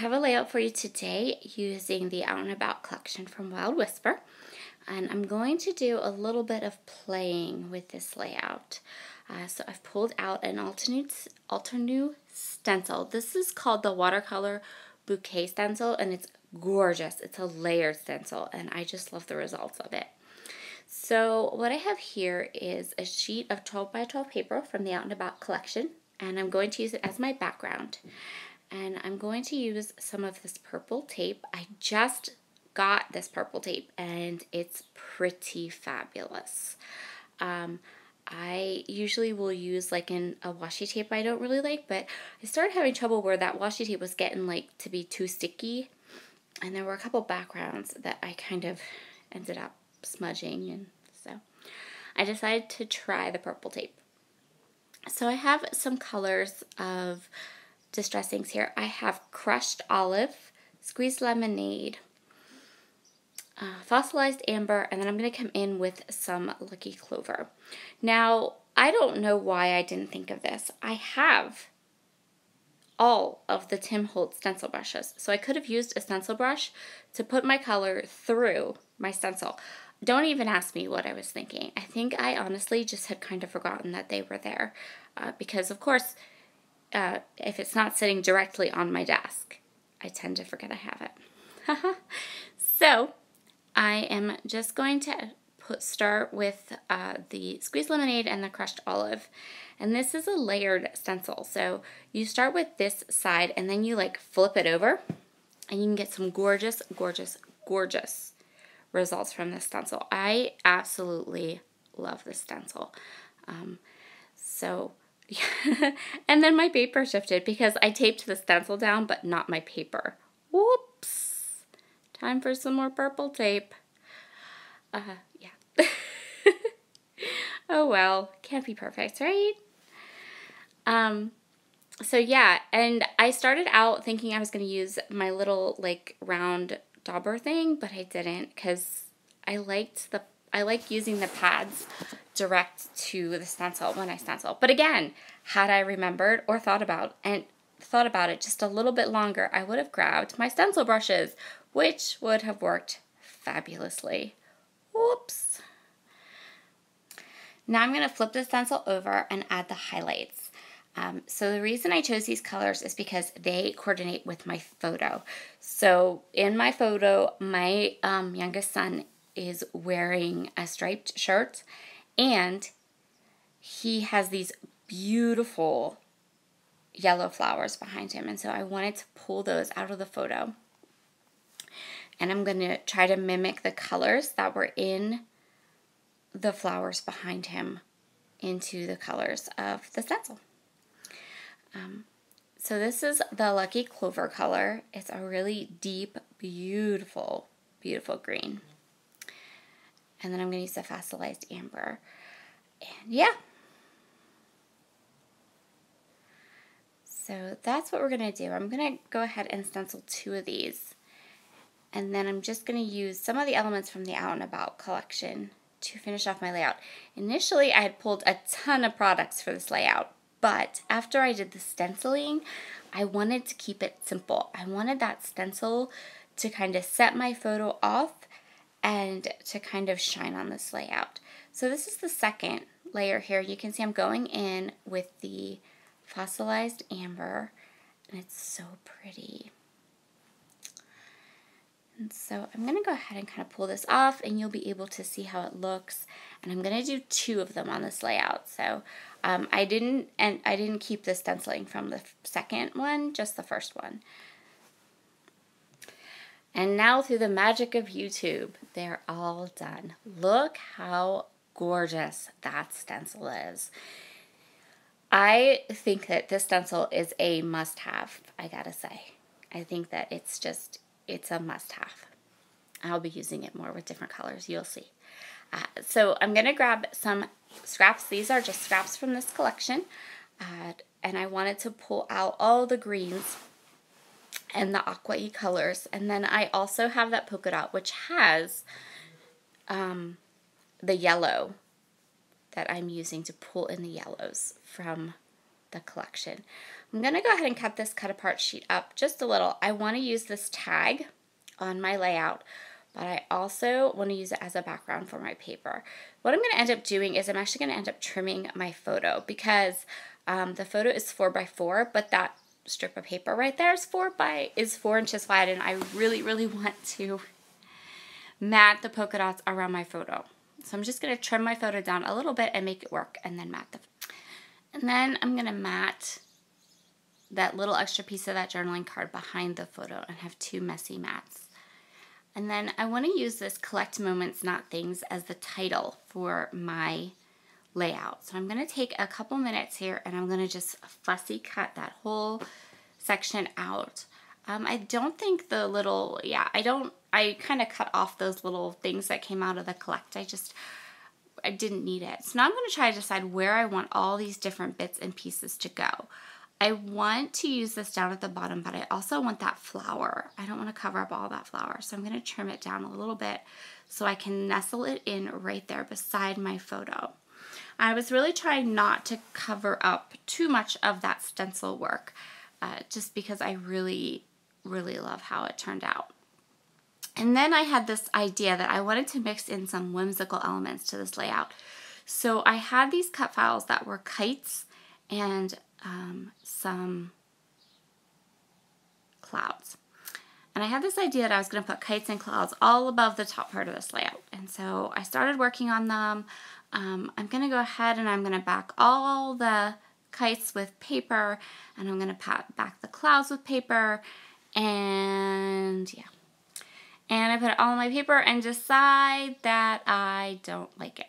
have a layout for you today using the Out and About collection from Wild Whisper. And I'm going to do a little bit of playing with this layout. So I've pulled out an Altenew stencil. This is called the Watercolor Bouquet stencil, and it's gorgeous. It's a layered stencil, and I just love the results of it. So what I have here is a sheet of 12 by 12 paper from the Out and About collection, and I'm going to use it as my background. And I'm going to use some of this purple tape. I just got this purple tape and it's pretty fabulous. I usually will use like a washi tape I don't really like, but I started having trouble where that washi tape was getting like to be too sticky, and there were a couple backgrounds that I kind of ended up smudging, and so I decided to try the purple tape. So I have some colors of distress inks here. I have crushed olive, squeezed lemonade, fossilized amber, and then I'm going to come in with some lucky clover. Now, I don't know why I didn't think of this. I have all of the Tim Holtz stencil brushes, so I could have used a stencil brush to put my color through my stencil. Don't even ask me what I was thinking. I think I honestly just had kind of forgotten that they were there because, of course, if it's not sitting directly on my desk, I tend to forget I have it. So I am just going to start with the squeezed lemonade and the crushed olive. And this is a layered stencil. So you start with this side and then you like flip it over and you can get some gorgeous, gorgeous, gorgeous results from this stencil. I absolutely love this stencil. And then my paper shifted because I taped the stencil down, but not my paper. Whoops. Time for some more purple tape. Yeah. Oh well, can't be perfect, right? So yeah, and I started out thinking I was going to use my little like round dauber thing, but I didn't because I like using the pads direct to the stencil when I stencil. But again, had I remembered or thought about it just a little bit longer, I would have grabbed my stencil brushes, which would have worked fabulously. Whoops. Now I'm going to flip the stencil over and add the highlights. So the reason I chose these colors is because they coordinate with my photo. So in my photo, my youngest son is wearing a striped shirt, and he has these beautiful yellow flowers behind him, and so I wanted to pull those out of the photo. And I'm going to try to mimic the colors that were in the flowers behind him into the colors of the stencil. So this is the Lucky Clover color. It's a really deep, beautiful, beautiful green. And then I'm going to use the fossilized amber. And yeah. So that's what we're going to do. I'm going to go ahead and stencil 2 of these. And then I'm just going to use some of the elements from the Out and About collection to finish off my layout. Initially, I had pulled a ton of products for this layout, but after I did the stenciling, I wanted to keep it simple. I wanted that stencil to kind of set my photo off and to kind of shine on this layout. So this is the second layer here. You can see I'm going in with the fossilized amber, and it's so pretty. And so I'm going to go ahead and kind of pull this off, and you'll be able to see how it looks. And I'm going to do 2 of them on this layout. So I didn't keep the stenciling from the second one, just the first one. And now through the magic of YouTube, they're all done. Look how gorgeous that stencil is. I think that this stencil is a must-have, I gotta say. I think that it's a must-have. I'll be using it more with different colors, you'll see. So I'm going to grab some scraps. These are just scraps from this collection. And I wanted to pull out all the greens and the aqua-y colors. And then I also have that polka dot, which has the yellow that I'm using to pull in the yellows from the collection. I'm going to go ahead and cut this cut apart sheet up just a little. I want to use this tag on my layout, but I also want to use it as a background for my paper. What I'm going to end up doing is I'm actually going to end up trimming my photo because the photo is 4x4, but that strip of paper right there is 4 inches wide, and I really, really want to mat the polka dots around my photo. So I'm just going to trim my photo down a little bit and make it work, and then mat and then I'm going to mat that little extra piece of that journaling card behind the photo and have 2 messy mats. And then I want to use this Collect Moments, Not Things as the title for my layout. So I'm going to take a couple minutes here and I'm going to just fussy cut that whole section out. I don't think the little, I kind of cut off those little things that came out of the collect. I didn't need it. So now I'm going to try to decide where I want all these different bits and pieces to go. I want to use this down at the bottom, but I also want that flower. I don't want to cover up all that flower. So I'm going to trim it down a little bit so I can nestle it in right there beside my photo. I was really trying not to cover up too much of that stencil work, just because I really, really love how it turned out. And then I had this idea that I wanted to mix in some whimsical elements to this layout. So I had these cut files that were kites and some clouds. And I had this idea that I was going to put kites and clouds all above the top part of this layout. And so I started working on them. I'm going to go ahead and I'm going to back all the kites with paper, and I'm going to back the clouds with paper, and yeah. And I put it all on my paper and decide that I don't like it.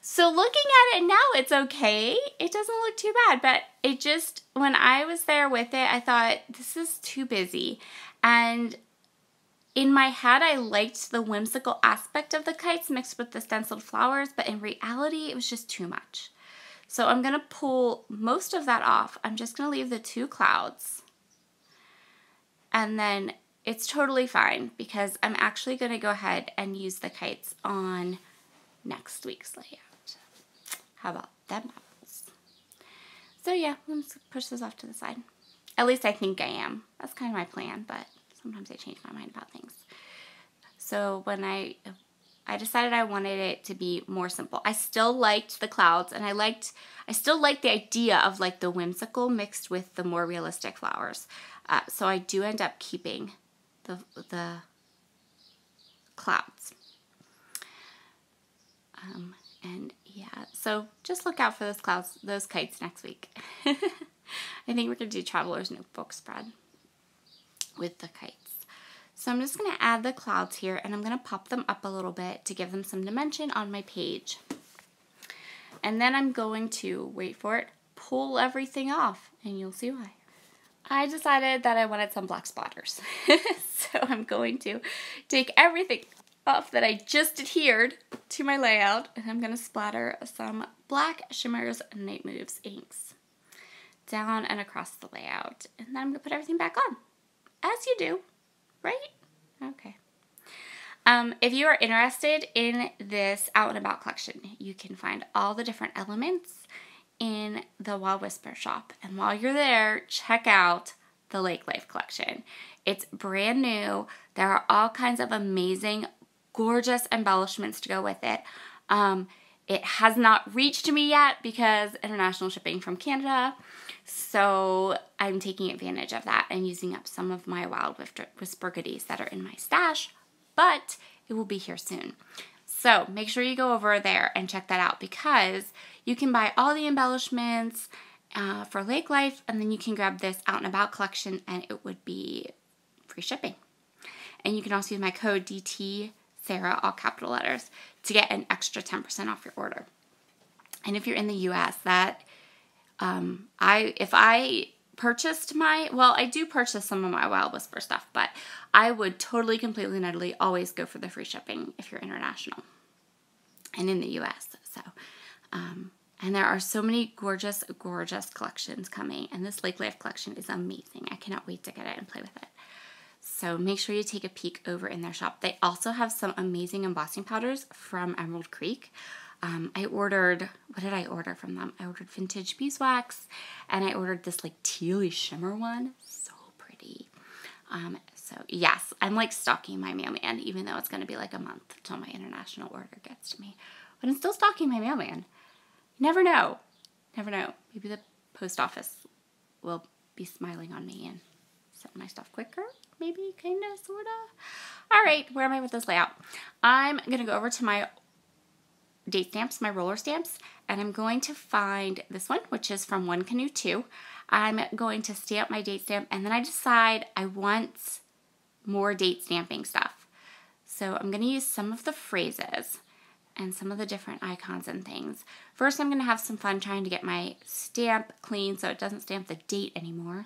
So looking at it now, it's okay. It doesn't look too bad, but it just, when I was there with it, I thought, this is too busy. And in my head, I liked the whimsical aspect of the kites mixed with the stenciled flowers, but in reality, it was just too much. So I'm going to pull most of that off. I'm just going to leave the 2 clouds. And then it's totally fine because I'm actually going to go ahead and use the kites on next week's layout. How about them apples? So yeah, let's push this off to the side. At least I think I am. That's kind of my plan, but sometimes I change my mind about things. So when I decided I wanted it to be more simple. I still liked the clouds, and I still liked the idea of like the whimsical mixed with the more realistic flowers. So I do end up keeping the clouds. And yeah, so just look out for those kites next week. I think we're going to do Traveler's Notebook spread with the kites. So I'm just going to add the clouds here, and I'm going to pop them up a little bit to give them some dimension on my page. And then I'm going to, wait for it, pull everything off, and you'll see why. I decided that I wanted some black splatters. So I'm going to take everything off that I just adhered to my layout, and I'm going to splatter some black Shimmers Night Moves inks down and across the layout. And then I'm going to put everything back on, as you do, right? Okay. If you are interested in this Out and About collection, you can find all the different elements in the Wild Whisper shop. And while you're there, check out the Lake Life collection. It's brand new. There are all kinds of amazing, gorgeous embellishments to go with it. It has not reached me yet because international shipping from Canada. So I'm taking advantage of that and using up some of my Wild Whisper goodies that are in my stash, but it will be here soon. So make sure you go over there and check that out because you can buy all the embellishments for Lake Life, and then you can grab this Out and About collection and it would be free shipping. And you can also use my code DT Sarah, all capital letters, to get an extra 10% off your order. And if you're in the US, that if I purchased I do purchase some of my Wild Whisper stuff, but I would totally, completely, and utterly always go for the free shipping if you're international and in the US. So, and there are so many gorgeous, gorgeous collections coming, and this Lake Life collection is amazing. I cannot wait to get it and play with it. So make sure you take a peek over in their shop. They also have some amazing embossing powders from Emerald Creek. I ordered, what did I order from them? I ordered vintage beeswax, and I ordered this like tealy shimmer one. So pretty. So yes, I'm like stalking my mailman, even though it's going to be like a month till my international order gets to me. But I'm still stalking my mailman. Never know. Never know. Maybe the post office will be smiling on me and send my stuff quicker. Maybe, kind of, sort of. All right, where am I with this layout? I'm going to go over to my date stamps, my roller stamps, and I'm going to find this one, which is from One Canoe 2. I'm going to stamp my date stamp, and then I decide I want more date stamping stuff. So I'm going to use some of the phrases and some of the different icons and things. First, I'm going to have some fun trying to get my stamp clean so it doesn't stamp the date anymore,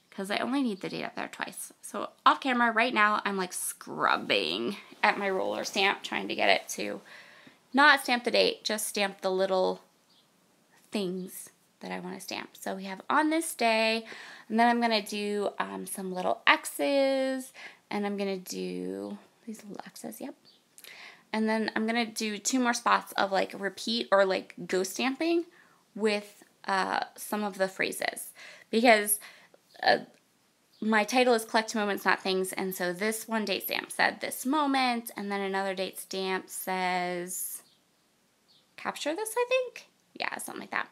because I only need the date up there twice. So off camera right now, I'm like scrubbing at my roller stamp, trying to get it to not stamp the date, just stamp the little things that I want to stamp. So we have on this day, and then I'm going to do some little X's, and I'm going to do these little X's, yep. And then I'm going to do 2 more spots of like repeat or like ghost stamping with some of the phrases, because my title is Collect Moments, Not Things, and so this one date stamp said this moment, and then another date stamp says capture this, I think? Yeah, something like that.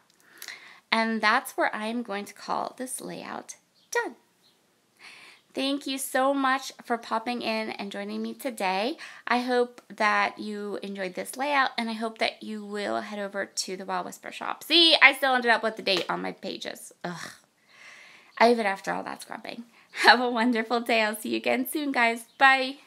And that's where I'm going to call this layout done. Thank you so much for popping in and joining me today. I hope that you enjoyed this layout, and I hope that you will head over to the Wild Whisper shop. See, I still ended up with the date on my pages. Ugh. Even after all that scrubbing. Have a wonderful day. I'll see you again soon, guys. Bye.